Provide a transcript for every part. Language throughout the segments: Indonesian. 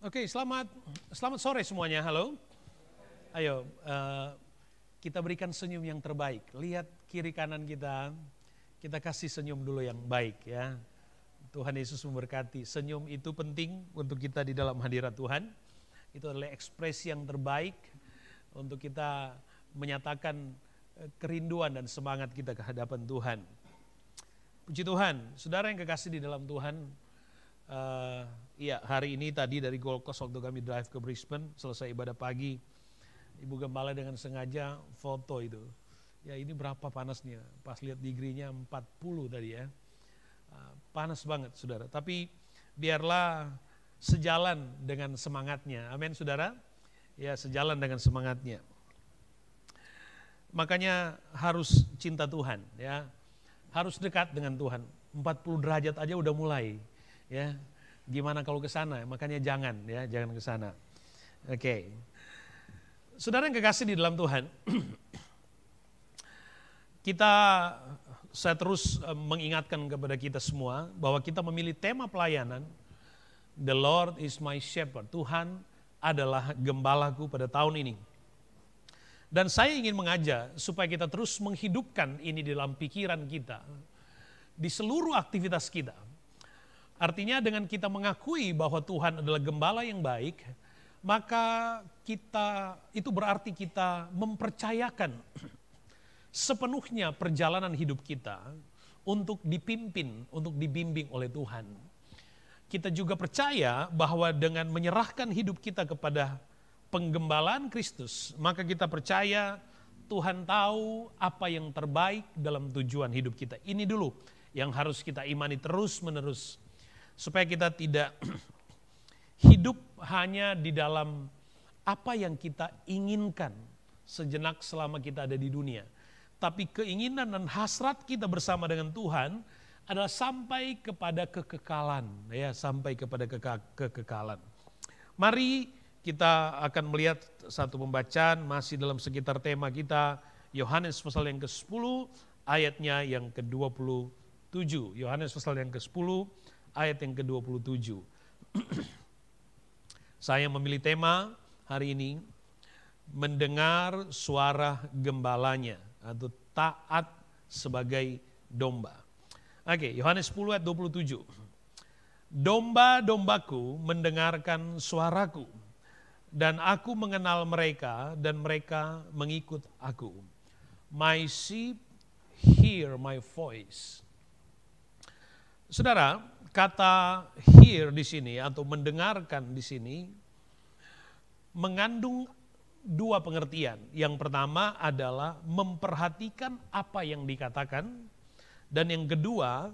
Oke, selamat sore semuanya. Halo. Ayo, kita berikan senyum yang terbaik. Lihat kiri kanan kita kasih senyum dulu yang baik ya. Tuhan Yesus memberkati. Senyum itu penting untuk kita di dalam hadirat Tuhan. Itu adalah ekspresi yang terbaik untuk kita menyatakan kerinduan dan semangat kita ke hadapan Tuhan. Puji Tuhan, saudara yang kekasih di dalam Tuhan. Hari ini tadi dari Gold Coast waktu kami drive ke Brisbane, selesai ibadah pagi, Ibu Gembala dengan sengaja foto itu. Ya ini berapa panasnya, pas lihat digrinya 40 tadi ya. Panas banget saudara, tapi biarlah sejalan dengan semangatnya. Amin saudara, ya sejalan dengan semangatnya. Makanya harus cinta Tuhan ya, harus dekat dengan Tuhan. 40 derajat aja udah mulai ya. Gimana kalau ke sana? Makanya jangan ke sana. Oke. Saudara yang kekasih di dalam Tuhan, saya terus mengingatkan kepada kita semua bahwa kita memilih tema pelayanan, The Lord is my shepherd. Tuhan adalah gembalaku pada tahun ini. Dan saya ingin mengajak supaya kita terus menghidupkan ini di dalam pikiran kita, di seluruh aktivitas kita. Artinya dengan kita mengakui bahwa Tuhan adalah gembala yang baik, maka itu berarti kita mempercayakan sepenuhnya perjalanan hidup kita untuk dipimpin, untuk dibimbing oleh Tuhan. Kita juga percaya bahwa dengan menyerahkan hidup kita kepada penggembalaan Kristus, maka kita percaya Tuhan tahu apa yang terbaik dalam tujuan hidup kita. Ini dulu yang harus kita imani terus-menerus. Supaya kita tidak hidup hanya di dalam apa yang kita inginkan sejenak selama kita ada di dunia. Tapi keinginan dan hasrat kita bersama dengan Tuhan adalah sampai kepada kekekalan. Ya, sampai kepada kekekalan. Mari kita akan melihat satu pembacaan masih dalam sekitar tema kita. Yohanes pasal yang ke-10 ayatnya yang ke-27. Yohanes pasal yang ke-10 ayat yang ke-27. Saya memilih tema hari ini, mendengar suara gembalanya atau taat sebagai domba. Oke, Yohanes 10 ayat 27. Domba-dombaku mendengarkan suaraku, dan aku mengenal mereka dan mereka mengikut aku. My sheep hear my voice. Saudara, kata hear di sini atau mendengarkan di sini mengandung dua pengertian. Yang pertama adalah memperhatikan apa yang dikatakan, dan yang kedua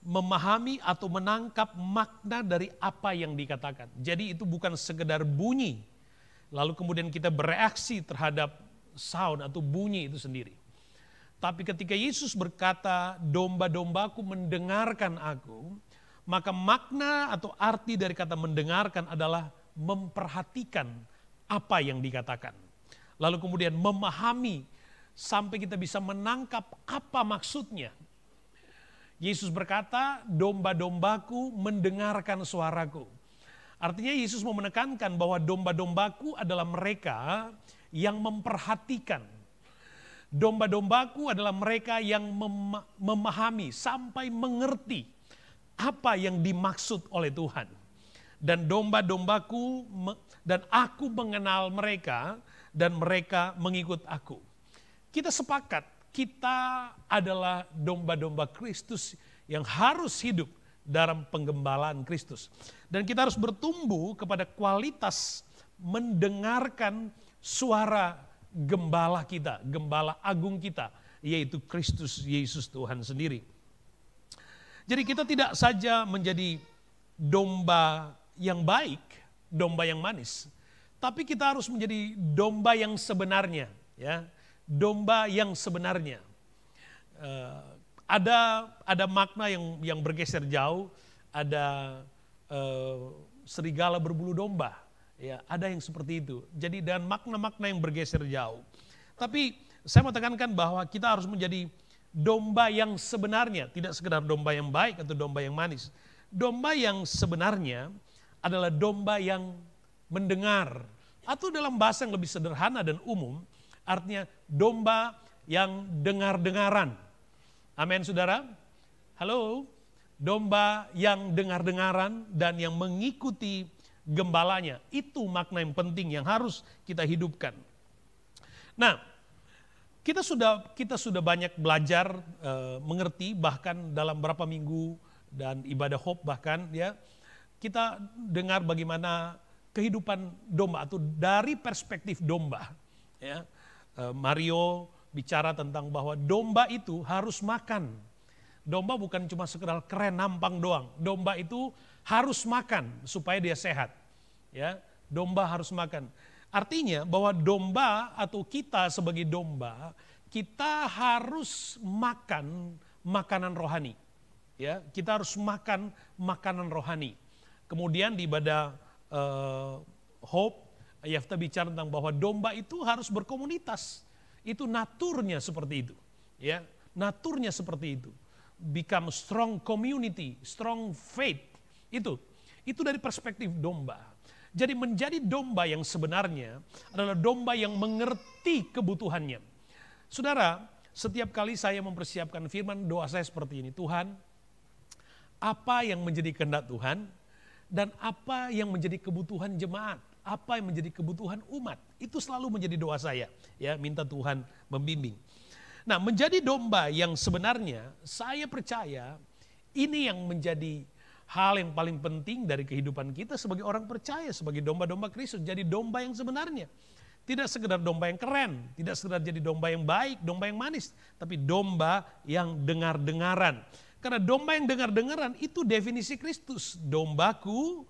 memahami atau menangkap makna dari apa yang dikatakan. Jadi itu bukan sekedar bunyi, lalu kemudian kita bereaksi terhadap sound atau bunyi itu sendiri. Tapi ketika Yesus berkata, domba-dombaku mendengarkan aku, maka makna atau arti dari kata mendengarkan adalah memperhatikan apa yang dikatakan. Lalu kemudian memahami sampai kita bisa menangkap apa maksudnya. Yesus berkata, domba-dombaku mendengarkan suaraku. Artinya Yesus mau menekankan bahwa domba-dombaku adalah mereka yang memperhatikan. Domba-dombaku adalah mereka yang memahami sampai mengerti apa yang dimaksud oleh Tuhan. Dan domba-dombaku dan aku mengenal mereka dan mereka mengikut aku. Kita sepakat, kita adalah domba-domba Kristus yang harus hidup dalam penggembalaan Kristus. Dan kita harus bertumbuh kepada kualitas mendengarkan suara gembala kita, gembala agung kita, yaitu Kristus Yesus Tuhan sendiri. Jadi kita tidak saja menjadi domba yang baik, domba yang manis, tapi kita harus menjadi domba yang sebenarnya, ya, domba yang sebenarnya. Ada makna yang bergeser jauh, ada serigala berbulu domba. Ya, ada yang seperti itu. Jadi dan makna-makna yang bergeser jauh. Tapi saya mau tekankan bahwa kita harus menjadi domba yang sebenarnya, tidak sekedar domba yang baik atau domba yang manis. Domba yang sebenarnya adalah domba yang mendengar. Atau dalam bahasa yang lebih sederhana dan umum, artinya domba yang dengar-dengaran. Amin, saudara? Halo? Domba yang dengar-dengaran dan yang mengikuti gembalanya. Itu makna yang penting yang harus kita hidupkan. Nah, kita sudah banyak belajar mengerti, bahkan dalam beberapa minggu dan ibadah Hope bahkan ya, kita dengar bagaimana kehidupan domba atau dari perspektif domba. Ya, Mario bicara tentang bahwa domba itu harus makan. Domba bukan cuma sekedar keren nampang doang. Domba itu harus makan supaya dia sehat. Ya, domba harus makan. Artinya bahwa domba atau kita sebagai domba, kita harus makan makanan rohani. Ya, kita harus makan makanan rohani. Kemudian di ibadah Hope, Yafta bicara tentang bahwa domba itu harus berkomunitas. Itu naturnya seperti itu. Ya, naturnya seperti itu. Become strong community, strong faith. Itu dari perspektif domba. Jadi menjadi domba yang sebenarnya adalah domba yang mengerti kebutuhannya. Saudara, setiap kali saya mempersiapkan firman, doa saya seperti ini. Tuhan, apa yang menjadi kehendak Tuhan dan apa yang menjadi kebutuhan jemaat, apa yang menjadi kebutuhan umat, itu selalu menjadi doa saya. Ya, minta Tuhan membimbing. Nah, menjadi domba yang sebenarnya saya percaya ini yang menjadi hal yang paling penting dari kehidupan kita sebagai orang percaya, sebagai domba-domba Kristus. Jadi domba yang sebenarnya. Tidak sekedar domba yang keren, tidak sekedar jadi domba yang baik, domba yang manis, tapi domba yang dengar-dengaran. Karena domba yang dengar-dengaran itu definisi Kristus. Dombaku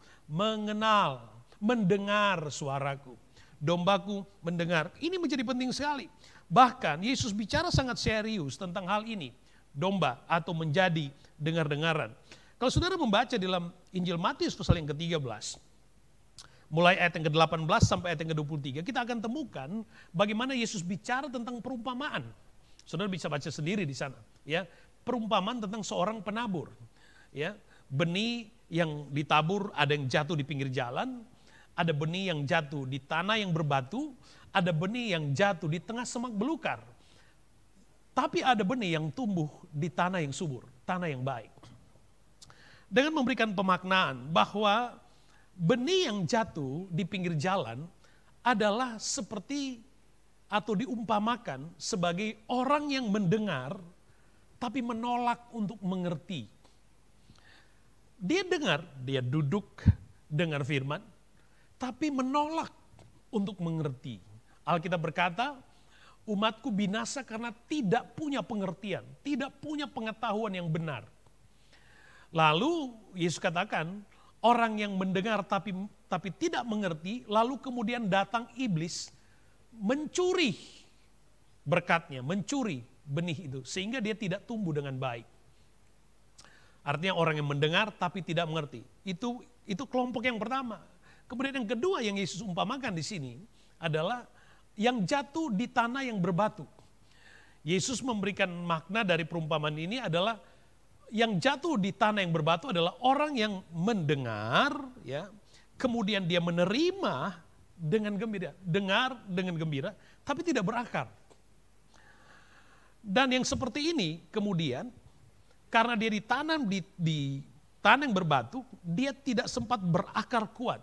mendengar suaraku. Dombaku mendengar. Ini menjadi penting sekali. Bahkan Yesus bicara sangat serius tentang hal ini. Domba atau menjadi dengar-dengaran. Kalau saudara membaca dalam Injil Matius pasal yang ke-13, mulai ayat yang ke-18 sampai ayat yang ke-23, kita akan temukan bagaimana Yesus bicara tentang perumpamaan. Saudara bisa baca sendiri di sana, ya. Perumpamaan tentang seorang penabur, ya. Benih yang ditabur ada yang jatuh di pinggir jalan, ada benih yang jatuh di tanah yang berbatu, ada benih yang jatuh di tengah semak belukar. Tapi ada benih yang tumbuh di tanah yang subur, tanah yang baik. Dengan memberikan pemaknaan bahwa benih yang jatuh di pinggir jalan adalah seperti atau diumpamakan sebagai orang yang mendengar tapi menolak untuk mengerti. Dia dengar, dia duduk dengar firman, tapi menolak untuk mengerti. Alkitab berkata, umatku binasa karena tidak punya pengertian, tidak punya pengetahuan yang benar. Lalu Yesus katakan, orang yang mendengar tapi tidak mengerti, lalu kemudian datang iblis mencuri berkatnya, mencuri benih itu, sehingga dia tidak tumbuh dengan baik. Artinya orang yang mendengar tapi tidak mengerti. Itu kelompok yang pertama. Kemudian yang kedua yang Yesus umpamakan di sini adalah yang jatuh di tanah yang berbatu. Yesus memberikan makna dari perumpamaan ini adalah yang jatuh di tanah yang berbatu adalah orang yang mendengar, ya, kemudian dia menerima dengan gembira, dengar dengan gembira, tapi tidak berakar. Dan yang seperti ini kemudian karena dia ditanam di tanah yang berbatu, dia tidak sempat berakar kuat.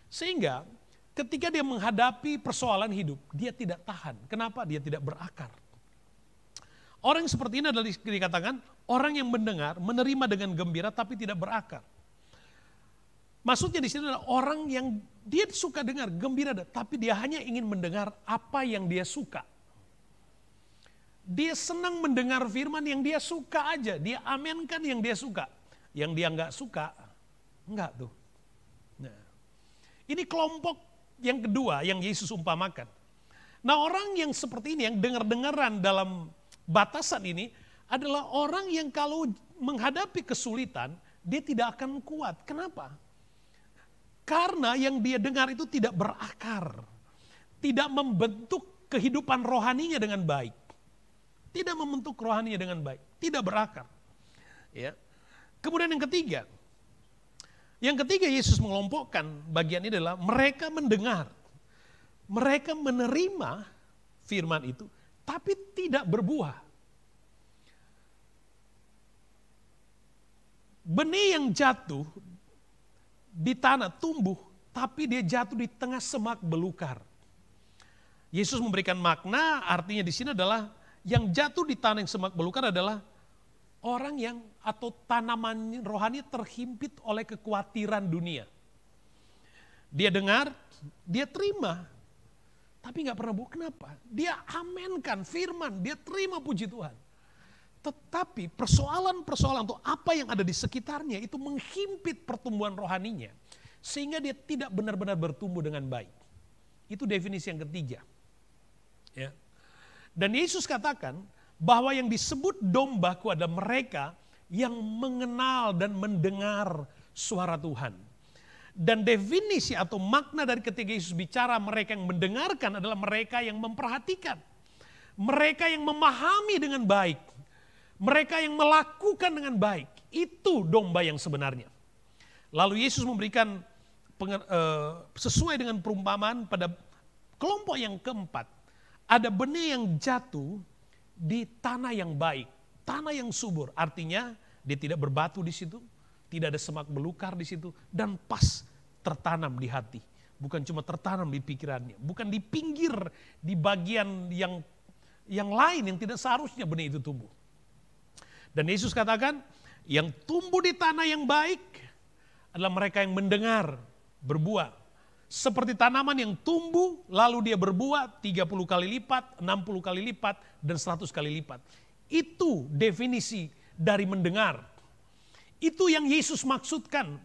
Sehingga ketika dia menghadapi persoalan hidup, dia tidak tahan. Kenapa? Dia tidak berakar. Orang yang seperti ini adalah dikatakan orang yang mendengar, menerima dengan gembira tapi tidak berakar. Maksudnya di sini adalah orang yang dia suka dengar, gembira, tapi dia hanya ingin mendengar apa yang dia suka. Dia senang mendengar firman yang dia suka aja, dia amenkan yang dia suka. Yang dia nggak suka, enggak tuh. Nah, ini kelompok yang kedua yang Yesus umpamakan. Nah, orang yang seperti ini, yang dengar-dengaran dalam batasan ini adalah orang yang kalau menghadapi kesulitan, dia tidak akan kuat. Kenapa? Karena yang dia dengar itu tidak berakar. Tidak membentuk kehidupan rohaninya dengan baik. Tidak membentuk rohaninya dengan baik. Tidak berakar. Ya. Kemudian yang ketiga, Yang ketiga, Yesus mengelompokkan bagian ini adalah mereka mendengar. Mereka menerima firman itu, tapi tidak berbuah. Benih yang jatuh di tanah tumbuh, tapi dia jatuh di tengah semak belukar. Yesus memberikan makna, artinya di sini adalah yang jatuh di tanah yang semak belukar adalah orang yang atau tanaman rohani terhimpit oleh kekhawatiran dunia. Dia dengar, dia terima, tapi nggak pernah buat kenapa. Dia amenkan firman, dia terima puji Tuhan. Tetapi persoalan-persoalan atau apa yang ada di sekitarnya itu menghimpit pertumbuhan rohaninya. Sehingga dia tidak benar-benar bertumbuh dengan baik. Itu definisi yang ketiga. Ya. Dan Yesus katakan bahwa yang disebut dombaku adalah mereka yang mengenal dan mendengar suara Tuhan. Dan definisi atau makna dari ketika Yesus bicara mereka yang mendengarkan adalah mereka yang memperhatikan. Mereka yang memahami dengan baik. Mereka yang melakukan dengan baik, itu domba yang sebenarnya. Lalu Yesus memberikan sesuai dengan perumpamaan pada kelompok yang keempat. Ada benih yang jatuh di tanah yang baik, tanah yang subur. Artinya dia tidak berbatu di situ, tidak ada semak belukar di situ, dan pas tertanam di hati. Bukan cuma tertanam di pikirannya, bukan di pinggir, di bagian yang lain yang tidak seharusnya benih itu tumbuh. Dan Yesus katakan, yang tumbuh di tanah yang baik adalah mereka yang mendengar, berbuah. Seperti tanaman yang tumbuh, lalu dia berbuah 30 kali lipat, 60 kali lipat, dan 100 kali lipat. Itu definisi dari mendengar. Itu yang Yesus maksudkan.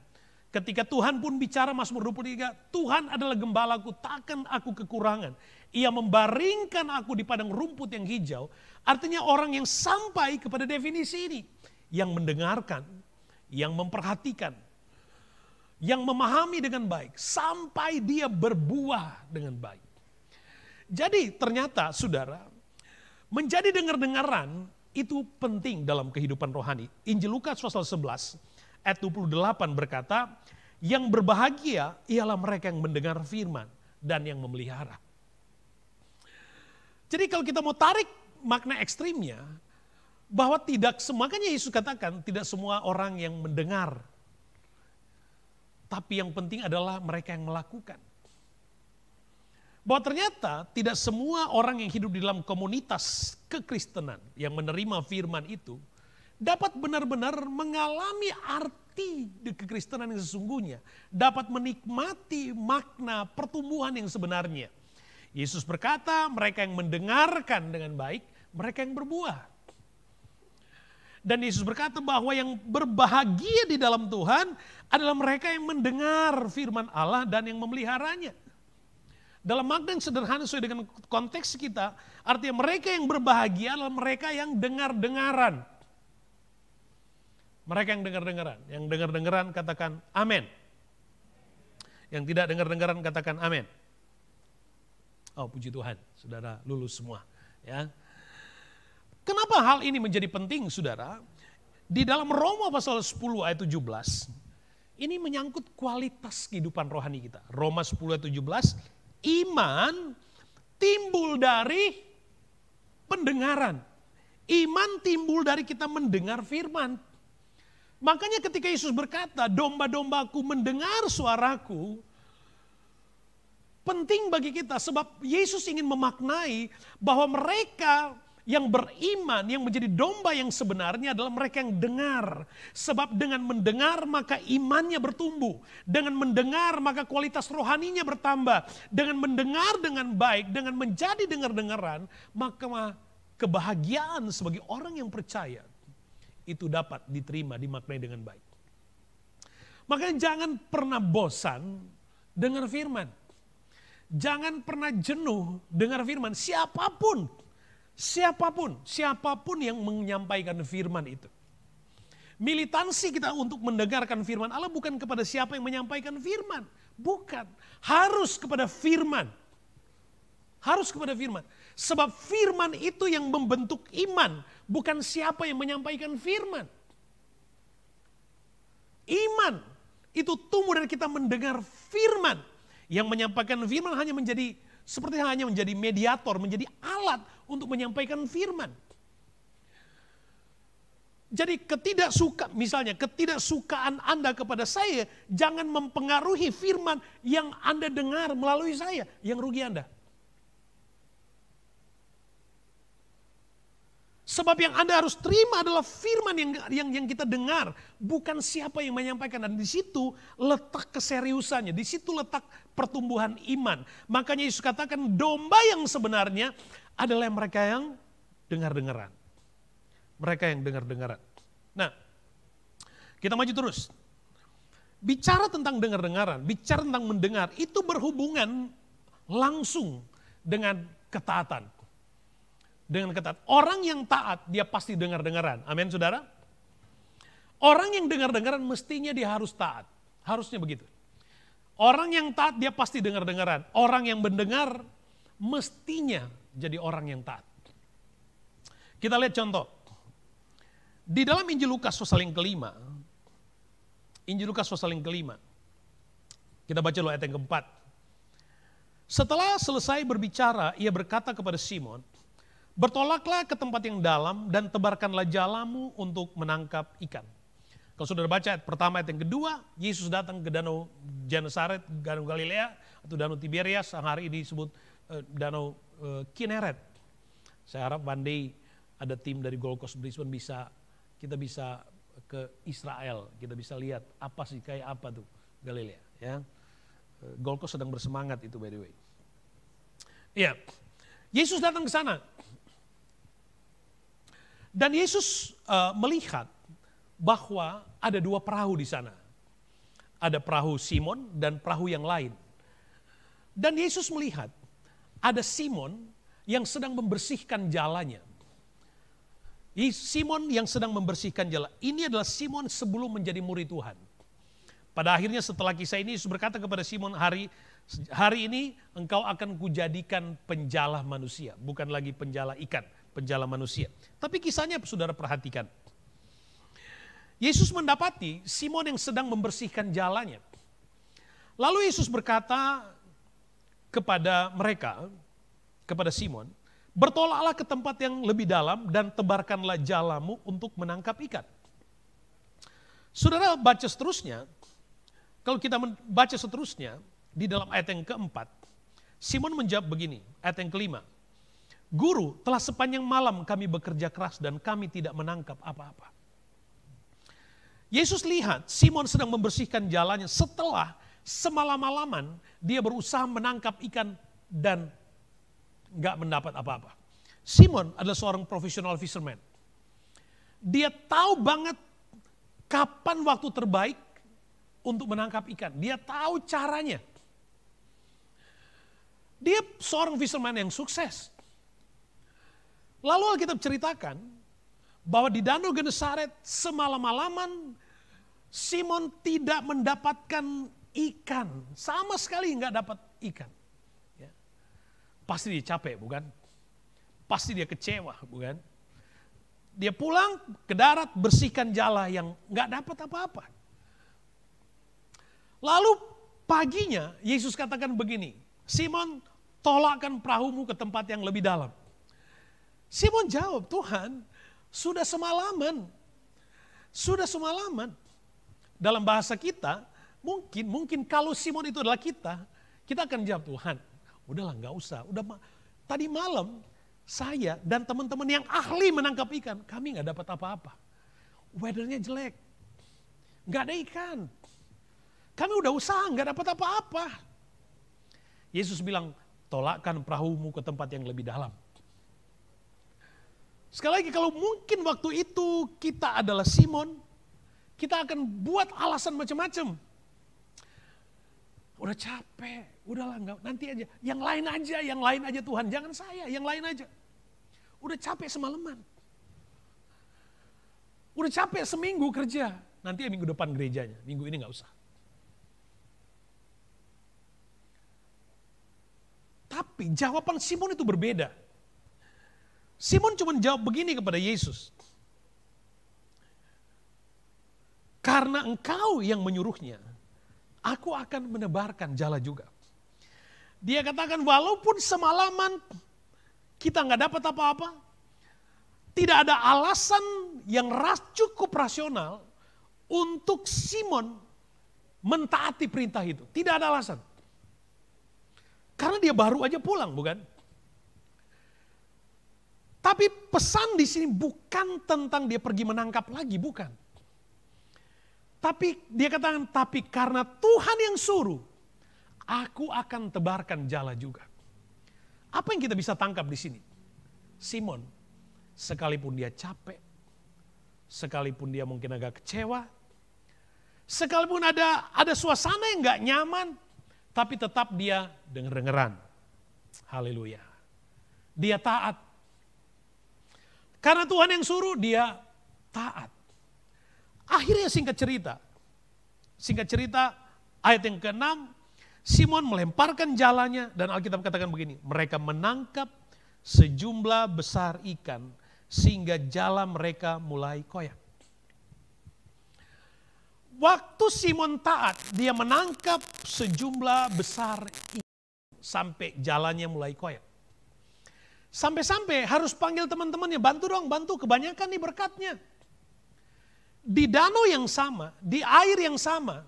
Ketika Tuhan pun bicara Mazmur 23, Tuhan adalah gembalaku, takkan aku kekurangan. Ia membaringkan aku di padang rumput yang hijau. Artinya orang yang sampai kepada definisi ini. Yang mendengarkan, yang memperhatikan, yang memahami dengan baik. Sampai dia berbuah dengan baik. Jadi ternyata saudara, menjadi dengar-dengaran itu penting dalam kehidupan rohani. Injil Lukas pasal 11 ayat 28 berkata, yang berbahagia ialah mereka yang mendengar firman dan yang memelihara. Jadi kalau kita mau tarik makna ekstrimnya, bahwa tidak makanya Yesus katakan tidak semua orang yang mendengar, tapi yang penting adalah mereka yang melakukan. Bahwa ternyata tidak semua orang yang hidup di dalam komunitas kekristenan yang menerima firman itu dapat benar-benar mengalami arti di kekristenan yang sesungguhnya. Dapat menikmati makna pertumbuhan yang sebenarnya. Yesus berkata mereka yang mendengarkan dengan baik, mereka yang berbuah. Dan Yesus berkata bahwa yang berbahagia di dalam Tuhan adalah mereka yang mendengar firman Allah dan yang memeliharanya. Dalam makna yang sederhana sesuai dengan konteks kita, artinya mereka yang berbahagia adalah mereka yang dengar-dengaran. Mereka yang dengar-dengaran. Yang dengar-dengaran katakan amin. Yang tidak dengar-dengaran katakan amin. Oh puji Tuhan, saudara lulus semua. Ya. Kenapa hal ini menjadi penting saudara? Di dalam Roma pasal 10 ayat 17, ini menyangkut kualitas kehidupan rohani kita. Roma 10 ayat 17, iman timbul dari pendengaran. Iman timbul dari kita mendengar firman. Makanya ketika Yesus berkata, domba-dombaku mendengar suaraku, penting bagi kita sebab Yesus ingin memaknai bahwa mereka yang beriman, yang menjadi domba yang sebenarnya adalah mereka yang dengar. Sebab dengan mendengar maka imannya bertumbuh. Dengan mendengar maka kualitas rohaninya bertambah. Dengan mendengar dengan baik, dengan menjadi dengar-dengaran, maka kebahagiaan sebagai orang yang percaya itu dapat diterima, dimaknai dengan baik. Makanya jangan pernah bosan dengar firman. Jangan pernah jenuh dengar firman. Siapapun yang menyampaikan firman itu. Militansi kita untuk mendengarkan firman Allah bukan kepada siapa yang menyampaikan firman. Bukan. Harus kepada firman. Harus kepada firman. Sebab firman itu yang membentuk iman. Bukan siapa yang menyampaikan firman. Iman itu tumbuh dari kita mendengar firman. Yang menyampaikan firman hanya menjadi mediator, menjadi alat untuk menyampaikan firman. Jadi ketidaksukaan Anda kepada saya jangan mempengaruhi firman yang Anda dengar melalui saya, yang rugi Anda. Sebab yang Anda harus terima adalah firman yang kita dengar, bukan siapa yang menyampaikan. Dan di situ letak keseriusannya, di situ letak pertumbuhan iman. Makanya Yesus katakan domba yang sebenarnya adalah mereka yang dengar-dengaran. Mereka yang dengar-dengaran. Nah, kita maju terus. Bicara tentang dengar-dengaran, bicara tentang mendengar, itu berhubungan langsung dengan ketaatan. Dengan ketaatan. Orang yang taat, dia pasti dengar-dengaran. Amin, saudara? Orang yang dengar-dengaran mestinya dia harus taat. Harusnya begitu. Orang yang taat, dia pasti dengar-dengaran. Orang yang mendengar, mestinya jadi orang yang taat. Kita lihat contoh. Di dalam Injil Lukas pasal yang kelima, kita baca dulu ayat yang keempat. Setelah selesai berbicara, ia berkata kepada Simon, bertolaklah ke tempat yang dalam dan tebarkanlah jalamu untuk menangkap ikan. Kalau sudah baca ayat pertama, ayat yang kedua, Yesus datang ke danau Genesaret, danau Galilea, atau danau Tiberias, yang hari ini disebut danau Kineret. Saya harap one day ada tim dari Gold Coast Brisbane kita bisa ke Israel, kita bisa lihat apa sih, kayak apa tuh Galilea. Ya. Gold Coast sedang bersemangat itu by the way. Ya, Yesus datang ke sana. Dan Yesus melihat bahwa ada dua perahu di sana. Ada perahu Simon dan perahu yang lain. Dan Yesus melihat ada Simon yang sedang membersihkan jalannya. Simon yang sedang membersihkan jalan. Ini adalah Simon sebelum menjadi murid Tuhan. Pada akhirnya setelah kisah ini Yesus berkata kepada Simon, hari ini engkau akan kujadikan penjala manusia. Bukan lagi penjala ikan, penjala manusia. Tapi kisahnya saudara perhatikan. Yesus mendapati Simon yang sedang membersihkan jalannya. Lalu Yesus berkata kepada mereka, kepada Simon, bertolaklah ke tempat yang lebih dalam dan tebarkanlah jalamu untuk menangkap ikan. Saudara baca seterusnya, kalau kita baca seterusnya, di dalam ayat yang keempat, Simon menjawab begini, ayat yang kelima, Guru, telah sepanjang malam kami bekerja keras dan kami tidak menangkap apa-apa. Yesus lihat Simon sedang membersihkan jalannya setelah semalam-malaman dia berusaha menangkap ikan dan nggak mendapat apa-apa. Simon adalah seorang profesional fisherman. Dia tahu banget kapan waktu terbaik untuk menangkap ikan. Dia tahu caranya. Dia seorang fisherman yang sukses. Lalu Alkitab ceritakan bahwa di Danau Genesaret semalam-malaman Simon tidak mendapatkan ikan. Sama sekali nggak dapat ikan. Pasti dia capek, bukan? Pasti dia kecewa, bukan? Dia pulang ke darat, bersihkan jala yang nggak dapat apa-apa. Lalu paginya Yesus katakan begini, Simon, tolakkan perahumu ke tempat yang lebih dalam. Simon jawab, Tuhan, sudah semalaman. Dalam bahasa kita, mungkin kalau Simon itu adalah kita akan jawab, Tuhan, udahlah nggak usah. Tadi malam saya dan teman-teman yang ahli menangkap ikan, kami nggak dapat apa-apa. Weathernya jelek, nggak ada ikan. Kami udah usaha nggak dapat apa-apa. Yesus bilang, tolakkan perahumu ke tempat yang lebih dalam. Sekali lagi, kalau mungkin waktu itu kita adalah Simon, kita akan buat alasan macam-macam. Udah capek, udahlah enggak, nanti aja. Yang lain aja Tuhan, jangan saya, yang lain aja. Udah capek semalaman. Udah capek seminggu kerja, nanti ya minggu depan gerejanya, minggu ini enggak usah. Tapi jawaban Simon itu berbeda. Simon cuma jawab begini kepada Yesus. Karena engkau yang menyuruhnya, aku akan menebarkan jala juga. Dia katakan walaupun semalaman kita nggak dapat apa-apa, tidak ada alasan yang cukup rasional untuk Simon mentaati perintah itu. Tidak ada alasan. Karena dia baru aja pulang, bukan? Tapi pesan di sini bukan tentang dia pergi menangkap lagi, bukan. Tapi dia katakan, tapi karena Tuhan yang suruh, aku akan tebarkan jala juga. Apa yang kita bisa tangkap di sini? Simon, sekalipun dia capek, sekalipun dia mungkin agak kecewa, sekalipun ada suasana yang gak nyaman, tapi tetap dia denger-dengeran. Haleluya. Dia taat. Karena Tuhan yang suruh, dia taat. Akhirnya singkat cerita ayat yang ke-6, Simon melemparkan jalannya dan Alkitab katakan begini, mereka menangkap sejumlah besar ikan sehingga jala mereka mulai koyak. Waktu Simon taat, dia menangkap sejumlah besar ikan sampai jalannya mulai koyak. Sampai-sampai harus panggil teman-temannya, bantu dong, bantu, kebanyakan nih berkatnya. Di danau yang sama, di air yang sama,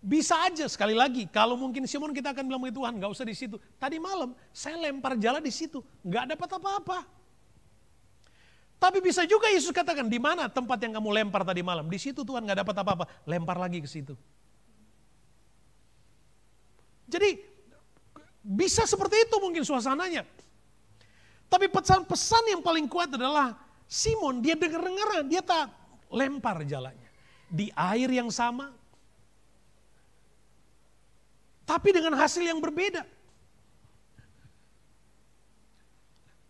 bisa aja sekali lagi, kalau mungkin Simon kita akan bilang, Tuhan gak usah di situ. Tadi malam saya lempar jala di situ, gak dapat apa-apa. Tapi bisa juga Yesus katakan, di mana tempat yang kamu lempar tadi malam? Di situ Tuhan gak dapat apa-apa, lempar lagi ke situ. Jadi bisa seperti itu mungkin suasananya. Tapi pesan-pesan yang paling kuat adalah Simon, dia dengar-dengaran, dia tak lempar jalannya. Di air yang sama, tapi dengan hasil yang berbeda.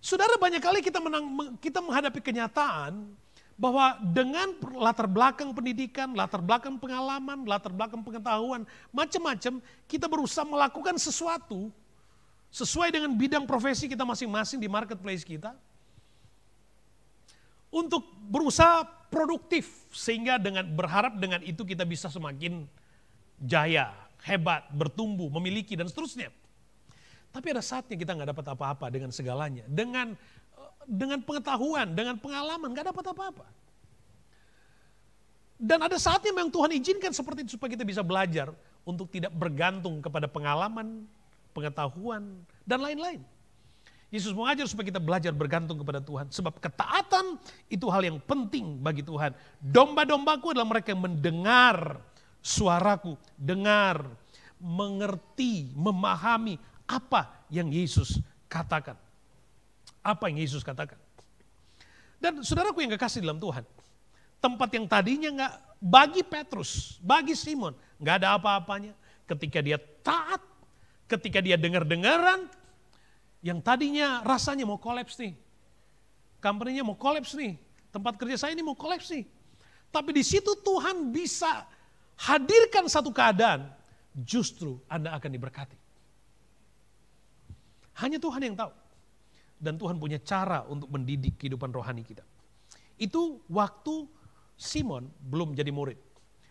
Saudara, banyak kali kita menghadapi kenyataan bahwa dengan latar belakang pendidikan, latar belakang pengalaman, latar belakang pengetahuan, macam-macam, kita berusaha melakukan sesuatu sesuai dengan bidang profesi kita masing-masing di marketplace kita, untuk berusaha produktif, sehingga berharap dengan itu kita bisa semakin jaya, hebat, bertumbuh, memiliki dan seterusnya. Tapi ada saatnya kita nggak dapat apa-apa dengan segalanya, dengan pengetahuan, dengan pengalaman nggak dapat apa-apa. Dan ada saatnya memang Tuhan izinkan seperti itu supaya kita bisa belajar untuk tidak bergantung kepada pengalaman, pengetahuan, dan lain-lain. Yesus mengajar supaya kita belajar bergantung kepada Tuhan. Sebab ketaatan itu hal yang penting bagi Tuhan. Domba-dombaku adalah mereka yang mendengar suaraku. Dengar, mengerti, memahami apa yang Yesus katakan. Apa yang Yesus katakan. Dan saudaraku yang kekasih dalam Tuhan. Tempat yang tadinya gak, bagi Petrus, bagi Simon, gak ada apa-apanya. Ketika dia taat, ketika dia dengar-dengaran, yang tadinya rasanya mau kolaps nih. Company-nya mau kolaps nih. Tempat kerja saya ini mau kolaps nih. Tapi di situ Tuhan bisa hadirkan satu keadaan, justru Anda akan diberkati. Hanya Tuhan yang tahu. Dan Tuhan punya cara untuk mendidik kehidupan rohani kita. Itu waktu Simon belum jadi murid.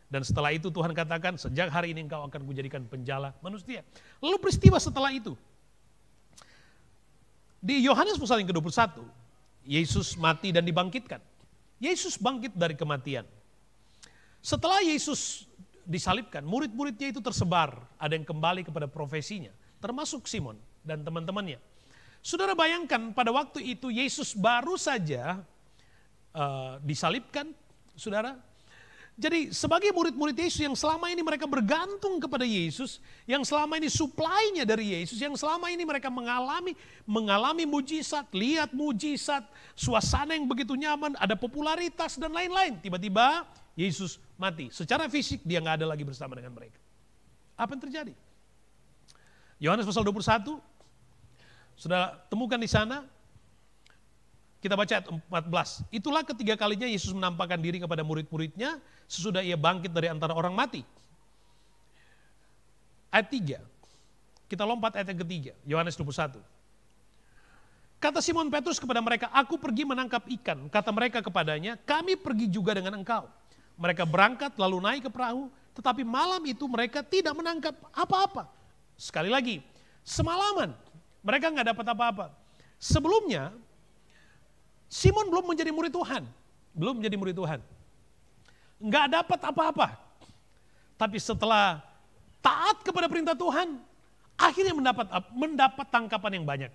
Dan setelah itu Tuhan katakan, sejak hari ini engkau akan kujadikan penjala manusia. Lalu peristiwa setelah itu. Di Yohanes pasal yang ke-21, Yesus mati dan dibangkitkan. Yesus bangkit dari kematian. Setelah Yesus disalibkan, murid-muridnya itu tersebar. Ada yang kembali kepada profesinya, termasuk Simon dan teman-temannya. Saudara bayangkan pada waktu itu Yesus baru saja disalibkan, saudara. Jadi sebagai murid-murid Yesus yang selama ini mereka bergantung kepada Yesus, yang selama ini supply-nya dari Yesus, yang selama ini mereka mengalami mujizat, lihat mujizat, suasana yang begitu nyaman, ada popularitas dan lain-lain. Tiba-tiba Yesus mati. Secara fisik dia nggak ada lagi bersama dengan mereka. Apa yang terjadi? Yohanes pasal 21, sudah temukan di sana. Kita baca ayat 14. Itulah ketiga kalinya Yesus menampakkan diri kepada murid-muridnya sesudah ia bangkit dari antara orang mati. Ayat 3. Kita lompat ayat yang ketiga. Yohanes 21. Kata Simon Petrus kepada mereka, aku pergi menangkap ikan. Kata mereka kepadanya, kami pergi juga dengan engkau. Mereka berangkat lalu naik ke perahu, tetapi malam itu mereka tidak menangkap apa-apa. Sekali lagi, semalaman mereka nggak dapat apa-apa. Sebelumnya, Simon belum menjadi murid Tuhan. Belum menjadi murid Tuhan. Nggak dapat apa-apa. Tapi setelah taat kepada perintah Tuhan, akhirnya mendapat tangkapan yang banyak.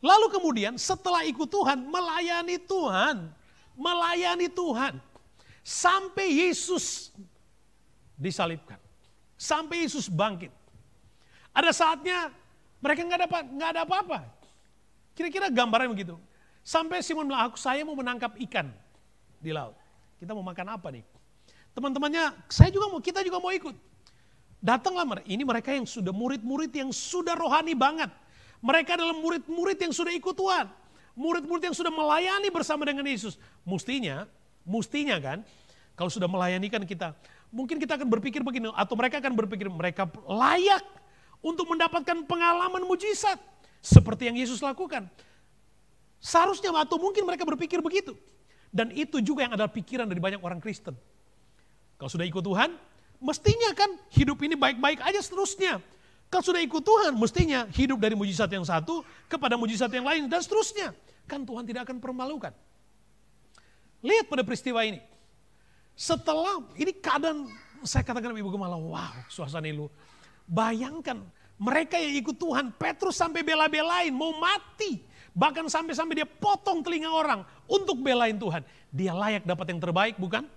Lalu kemudian setelah ikut Tuhan, melayani Tuhan. Sampai Yesus disalibkan. Sampai Yesus bangkit. Ada saatnya mereka nggak ada apa-apa. Kira-kira gambarnya begitu. Sampai Simon bilang, saya mau menangkap ikan di laut. Kita mau makan apa nih? Teman-temannya, kita juga mau ikut. Datanglah mereka yang sudah murid-murid yang sudah rohani banget. Mereka adalah murid-murid yang sudah ikut Tuhan. Murid-murid yang sudah melayani bersama dengan Yesus. Mestinya kan, kalau sudah melayani kan kita, mungkin kita akan berpikir begini, atau mereka akan berpikir mereka layak untuk mendapatkan pengalaman mujizat seperti yang Yesus lakukan. Seharusnya, atau mungkin mereka berpikir begitu. Dan itu juga yang adalah pikiran dari banyak orang Kristen. Kalau sudah ikut Tuhan, mestinya kan hidup ini baik-baik aja seterusnya. Kalau sudah ikut Tuhan, mestinya hidup dari mujizat yang satu kepada mujizat yang lain dan seterusnya. Kan Tuhan tidak akan permalukan. Lihat pada peristiwa ini. Setelah ini keadaan, saya katakan Ibu Gemala, wow, suasana itu. Bayangkan mereka yang ikut Tuhan, Petrus sampai bela-belain, mau mati. Bahkan sampai dia potong telinga orang untuk belain Tuhan. Dia layak dapat yang terbaik, bukan?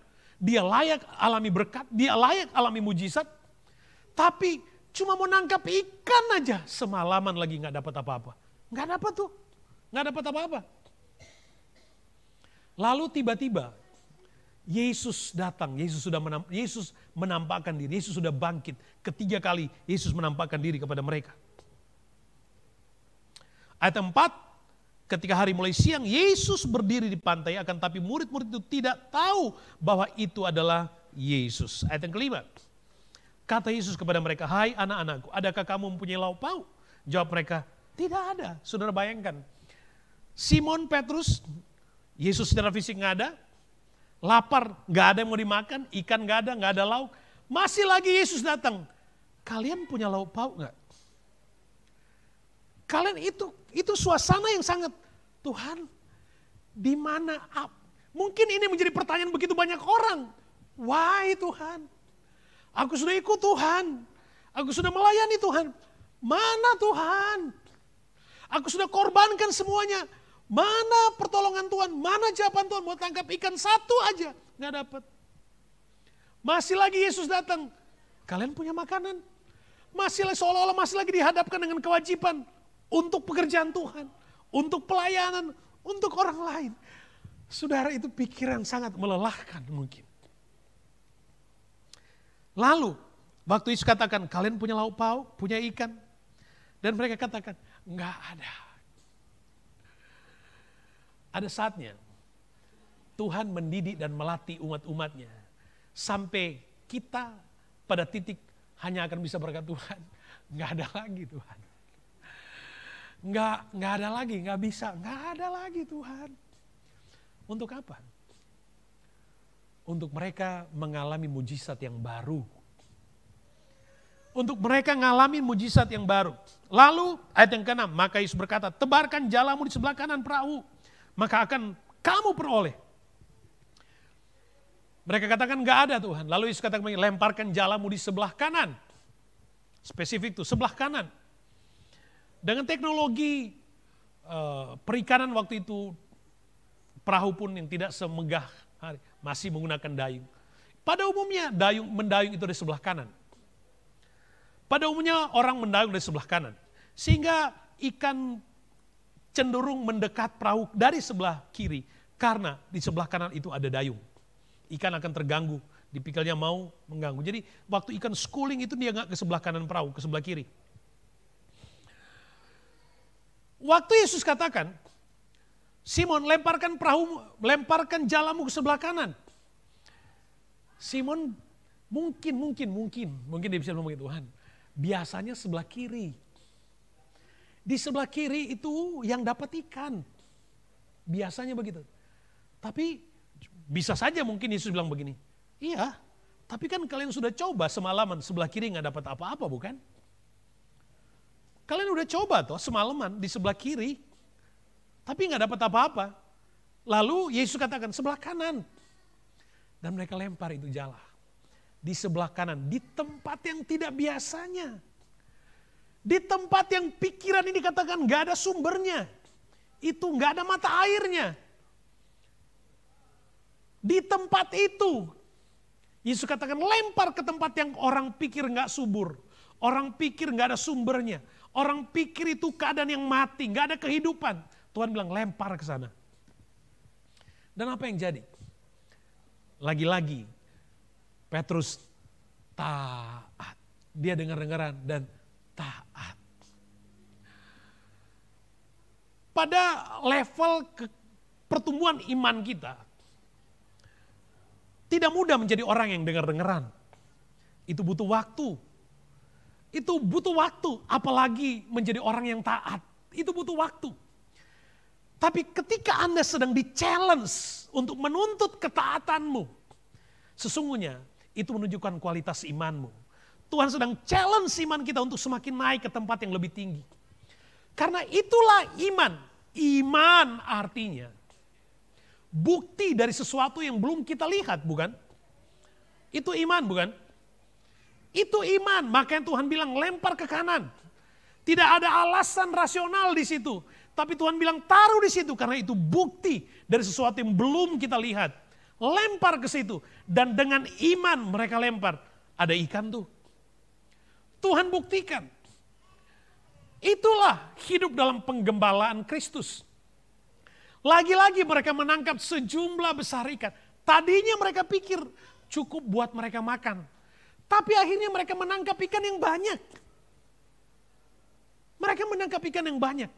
Dia layak alami berkat, dia layak alami mujizat. Tapi cuma mau nangkap ikan aja, semalaman lagi gak dapat apa-apa. Gak dapat tuh, gak dapat apa-apa. Lalu tiba-tiba Yesus datang, Yesus menampakkan diri, Yesus sudah bangkit. Ketiga kali Yesus menampakkan diri kepada mereka. Ayat 4, ketika hari mulai siang, Yesus berdiri di pantai, akan tapi murid-murid itu tidak tahu bahwa itu adalah Yesus. Ayat yang kelima, kata Yesus kepada mereka, hai anak-anakku, adakah kamu mempunyai lauk pauk? Jawab mereka, tidak ada. Saudara bayangkan, Simon Petrus, Yesus secara fisik nggak ada, lapar, nggak ada yang mau dimakan, ikan nggak ada lauk. Masih lagi Yesus datang. Kalian punya lauk pauk nggak? Kalian itu suasana yang sangat, Tuhan, di mana? Mungkin ini menjadi pertanyaan begitu banyak orang. Why Tuhan? Aku sudah ikut Tuhan. Aku sudah melayani Tuhan. Mana Tuhan? Aku sudah korbankan semuanya. Mana pertolongan Tuhan? Mana jawaban Tuhan? Mau tangkap ikan satu aja, nggak dapat. Masih lagi Yesus datang. Kalian punya makanan? Seolah-olah masih lagi dihadapkan dengan kewajiban untuk pekerjaan Tuhan, untuk pelayanan, untuk orang lain. Saudara, itu pikiran sangat melelahkan mungkin. Lalu, waktu Yesus katakan, kalian punya lauk pauk, punya ikan? Dan mereka katakan, enggak ada. Ada saatnya Tuhan mendidik dan melatih umat-umatnya. Sampai kita pada titik hanya akan bisa berkat Tuhan. Enggak ada lagi Tuhan. Enggak ada lagi, enggak bisa. Enggak ada lagi Tuhan. Untuk apa? Untuk mereka mengalami mujizat yang baru. Untuk mereka mengalami mujizat yang baru. Lalu ayat yang ke-6, maka Yesus berkata, tebarkan jalamu di sebelah kanan perahu, maka akan kamu peroleh. Mereka katakan enggak ada Tuhan. Lalu Yesus katakan, lemparkan jalamu di sebelah kanan. Spesifik tuh, sebelah kanan. Dengan teknologi perikanan waktu itu, perahu pun yang tidak semegah hari, masih menggunakan dayung. Pada umumnya mendayung itu di sebelah kanan. Pada umumnya orang mendayung dari sebelah kanan. Sehingga ikan cenderung mendekat perahu dari sebelah kiri. Karena di sebelah kanan itu ada dayung. Ikan akan terganggu, dipikulnya mau mengganggu. Jadi waktu ikan schooling itu dia nggak ke sebelah kanan perahu, ke sebelah kiri. Waktu Yesus katakan, Simon lemparkan jalamu ke sebelah kanan. Simon mungkin dia bisa ngomong gitu, Tuhan, biasanya sebelah kiri. Di sebelah kiri itu yang dapat ikan. Biasanya begitu. Tapi bisa saja mungkin Yesus bilang begini, Iya, tapi kan kalian sudah coba semalaman sebelah kiri nggak dapat apa-apa bukan? Kalian udah coba toh semalaman di sebelah kiri, tapi nggak dapat apa-apa. Lalu Yesus katakan sebelah kanan. Dan mereka lempar itu jala. Di sebelah kanan, di tempat yang tidak biasanya. Di tempat yang pikiran ini dikatakan nggak ada sumbernya. Itu nggak ada mata airnya. Di tempat itu, Yesus katakan lempar ke tempat yang orang pikir nggak subur. Orang pikir nggak ada sumbernya. Orang pikir itu keadaan yang mati, nggak ada kehidupan. Tuhan bilang lempar ke sana. Dan apa yang jadi? Lagi-lagi Petrus taat. Dia dengar-dengaran dan taat. Pada level pertumbuhan iman kita, tidak mudah menjadi orang yang dengar-dengaran. Itu butuh waktu. Itu butuh waktu, apalagi menjadi orang yang taat. Itu butuh waktu. Tapi ketika Anda sedang di-challenge untuk menuntut ketaatanmu, sesungguhnya itu menunjukkan kualitas imanmu. Tuhan sedang challenge iman kita untuk semakin naik ke tempat yang lebih tinggi. Karena itulah iman. Iman artinya bukti dari sesuatu yang belum kita lihat, bukan? Itu iman, bukan? Itu iman, makanya Tuhan bilang lempar ke kanan. Tidak ada alasan rasional di situ. Tapi Tuhan bilang taruh di situ karena itu bukti dari sesuatu yang belum kita lihat. Lempar ke situ. Dan dengan iman mereka lempar. Ada ikan tuh. Tuhan buktikan. Itulah hidup dalam penggembalaan Kristus. Lagi-lagi mereka menangkap sejumlah besar ikan. Tadinya mereka pikir cukup buat mereka makan. Tapi akhirnya mereka menangkap ikan yang banyak. Mereka menangkap ikan yang banyak.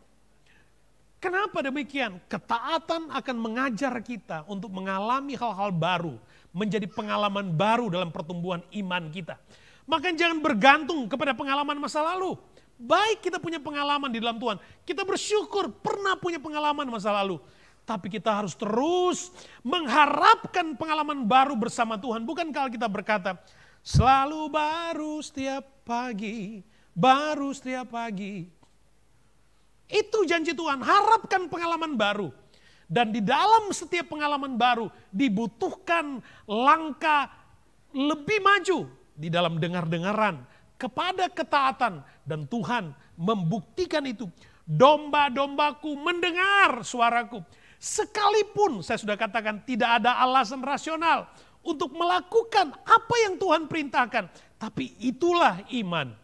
Kenapa demikian? Ketaatan akan mengajar kita untuk mengalami hal-hal baru. Menjadi pengalaman baru dalam pertumbuhan iman kita. Maka jangan bergantung kepada pengalaman masa lalu. Baik kita punya pengalaman di dalam Tuhan. Kita bersyukur pernah punya pengalaman masa lalu. Tapi kita harus terus mengharapkan pengalaman baru bersama Tuhan. Bukankah kita berkata, selalu baru setiap pagi, baru setiap pagi. Itu janji Tuhan, harapkan pengalaman baru. Dan di dalam setiap pengalaman baru dibutuhkan langkah lebih maju di dalam dengar-dengaran kepada ketaatan. Dan Tuhan membuktikan itu. Domba-dombaku mendengar suaraku. Sekalipun saya sudah katakan tidak ada alasan rasional untuk melakukan apa yang Tuhan perintahkan. Tapi itulah iman.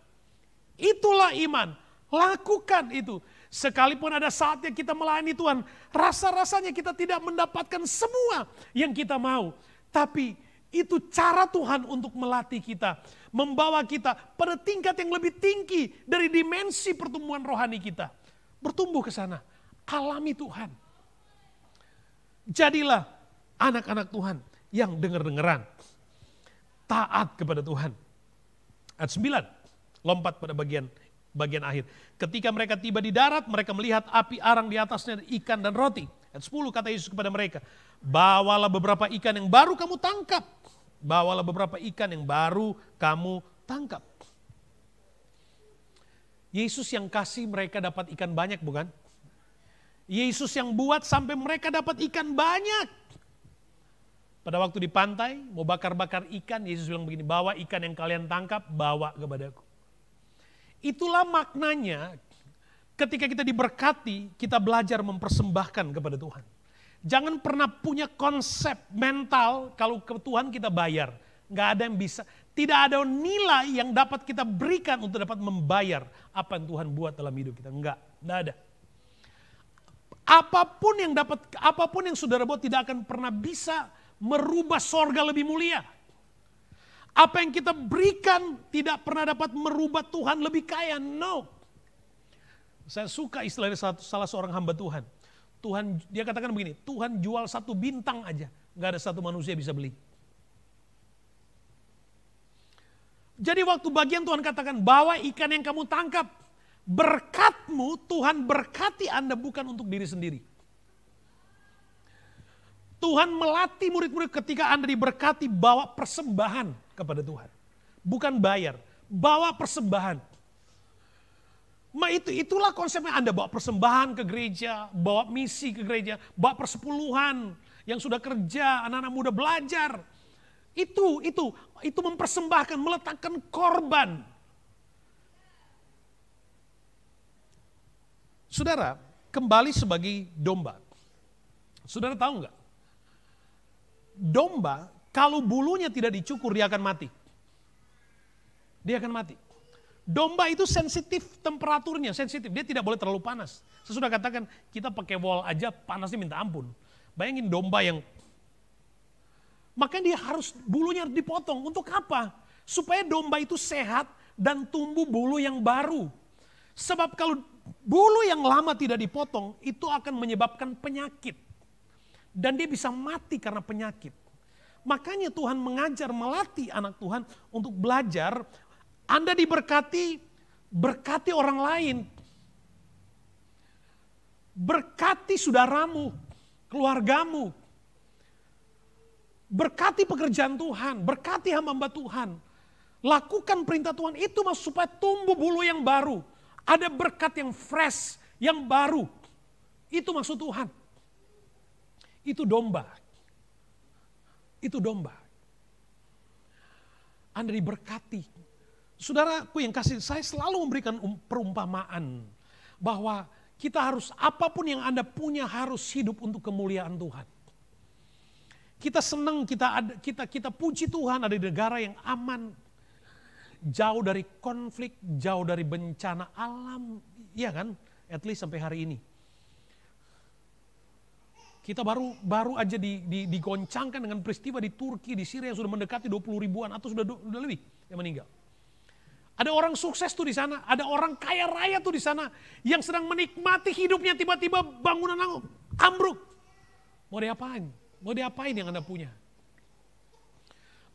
Itulah iman. Lakukan itu. Sekalipun ada saatnya kita melayani Tuhan, rasa-rasanya kita tidak mendapatkan semua yang kita mau. Tapi itu cara Tuhan untuk melatih kita. Membawa kita pada tingkat yang lebih tinggi dari dimensi pertumbuhan rohani kita. Bertumbuh ke sana. Alami Tuhan. Jadilah anak-anak Tuhan yang dengar-dengaran. Taat kepada Tuhan. Ayat 9, lompat pada bagian akhir. Ketika mereka tiba di darat, mereka melihat api arang di atasnya ikan dan roti. Ayat 10 kata Yesus kepada mereka, bawalah beberapa ikan yang baru kamu tangkap. Bawalah beberapa ikan yang baru kamu tangkap. Yesus yang kasih mereka dapat ikan banyak, bukan? Yesus yang buat sampai mereka dapat ikan banyak. Pada waktu di pantai, mau bakar-bakar ikan, Yesus bilang begini, bawa ikan yang kalian tangkap, bawa kepadaku. Itulah maknanya ketika kita diberkati, kita belajar mempersembahkan kepada Tuhan. Jangan pernah punya konsep mental kalau ke Tuhan kita bayar. Nggak ada yang bisa, tidak ada nilai yang dapat kita berikan untuk dapat membayar apa yang Tuhan buat dalam hidup kita. Nggak ada. Apapun yang saudara buat tidak akan pernah bisa merubah sorga lebih mulia. Apa yang kita berikan tidak pernah dapat merubah Tuhan lebih kaya. No. Saya suka istilahnya salah seorang hamba Tuhan. Dia katakan begini, Tuhan jual 1 bintang aja. Gak ada satu manusia bisa beli. Jadi waktu bagian Tuhan katakan, bawa ikan yang kamu tangkap. Berkatmu, Tuhan berkati Anda bukan untuk diri sendiri. Tuhan melatih murid-murid ketika Anda diberkati bawa persembahan kepada Tuhan. Bukan bayar, bawa persembahan. Itulah konsepnya Anda bawa persembahan ke gereja, bawa misi ke gereja, bawa persepuluhan yang sudah kerja, anak-anak muda belajar. Itu mempersembahkan, meletakkan korban. Saudara, kembali sebagai domba. Saudara tahu nggak? Domba, kalau bulunya tidak dicukur, dia akan mati. Dia akan mati. Domba itu sensitif temperaturnya, sensitif. Dia tidak boleh terlalu panas. Saya sudah katakan, kita pakai wol aja panasnya minta ampun. Bayangin domba yang... Makanya dia harus, bulunya harus dipotong. Untuk apa? Supaya domba itu sehat dan tumbuh bulu yang baru. Sebab kalau bulu yang lama tidak dipotong, itu akan menyebabkan penyakit. Dan dia bisa mati karena penyakit. Makanya Tuhan mengajar, melatih anak Tuhan untuk belajar. Anda diberkati, berkati orang lain. Berkati saudaramu, keluargamu. Berkati pekerjaan Tuhan, berkati hamba-hamba Tuhan. Lakukan perintah Tuhan itu supaya tumbuh bulu yang baru. Ada berkat yang fresh, yang baru. Itu maksud Tuhan. Itu domba. Itu domba. Anda diberkati. Saudaraku yang kasih, saya selalu memberikan perumpamaan bahwa kita harus, apapun yang Anda punya harus hidup untuk kemuliaan Tuhan. Kita senang, kita puji Tuhan ada di negara yang aman, jauh dari konflik, jauh dari bencana alam, iya kan? At least sampai hari ini. Kita baru aja digoncangkan dengan peristiwa di Turki, di Syria yang sudah mendekati 20 ribuan atau sudah lebih yang meninggal. Ada orang sukses tuh di sana, ada orang kaya raya tuh di sana yang sedang menikmati hidupnya, tiba-tiba bangunan ambruk. Mau diapain? Mau diapain yang Anda punya?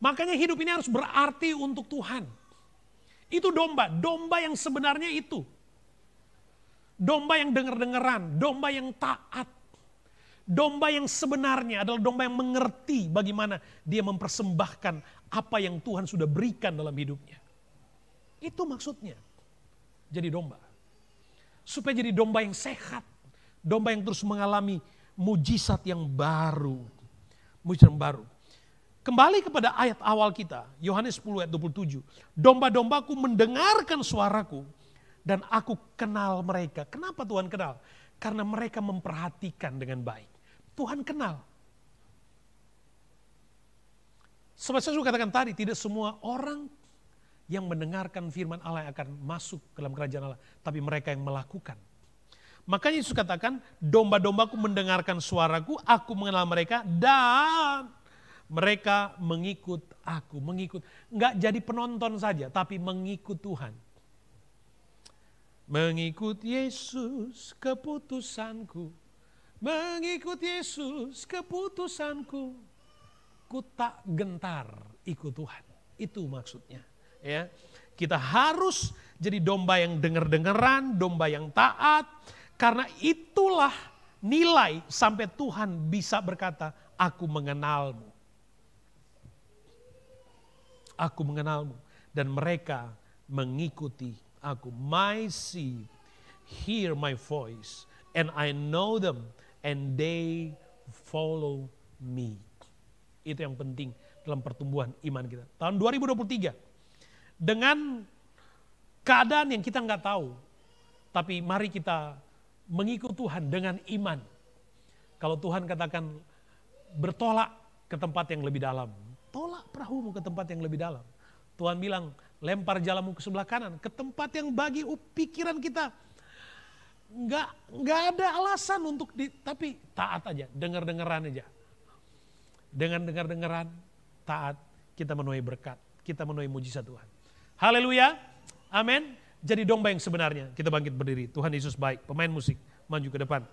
Makanya hidup ini harus berarti untuk Tuhan. Itu domba yang sebenarnya itu. Domba yang dengar-dengaran, domba yang taat. Domba yang sebenarnya adalah domba yang mengerti bagaimana dia mempersembahkan apa yang Tuhan sudah berikan dalam hidupnya. Itu maksudnya. Jadi domba. Supaya jadi domba yang sehat. Domba yang terus mengalami mujizat yang baru. Mujizat yang baru. Kembali kepada ayat awal kita. Yohanes 10 ayat 27. Domba-dombaku mendengarkan suaraku. Dan aku kenal mereka. Kenapa Tuhan kenal? Karena mereka memperhatikan dengan baik. Tuhan kenal. Sebab saya sudah katakan tadi, tidak semua orang yang mendengarkan firman Allah yang akan masuk ke dalam kerajaan Allah. Tapi mereka yang melakukan. Makanya Yesus katakan, domba-dombaku mendengarkan suaraku, aku mengenal mereka, dan mereka mengikut aku. Mengikut, enggak jadi penonton saja, tapi mengikut Tuhan. Mengikut Yesus keputusanku. Mengikut Yesus keputusanku. Ku tak gentar ikut Tuhan. Itu maksudnya. Ya, kita harus jadi domba yang dengar-dengaran, domba yang taat, karena itulah nilai sampai Tuhan bisa berkata, aku mengenalmu. Aku mengenalmu. Dan mereka mengikuti aku. My sheep hear my voice, and I know them, and they follow me. Itu yang penting dalam pertumbuhan iman kita. Tahun 2023. Dengan keadaan yang kita nggak tahu, tapi mari kita mengikut Tuhan dengan iman. Kalau Tuhan katakan bertolak ke tempat yang lebih dalam, tolak perahumu ke tempat yang lebih dalam. Tuhan bilang lempar jalamu ke sebelah kanan, ke tempat yang bagi pikiran kita nggak ada alasan untuk tapi taat aja, dengar-dengaran aja. Dengan dengar-dengaran, taat, kita menuai berkat, kita menuai mujizat Tuhan. Haleluya, amin. Jadi domba yang sebenarnya. Kita bangkit berdiri. Tuhan Yesus baik. Pemain musik, maju ke depan.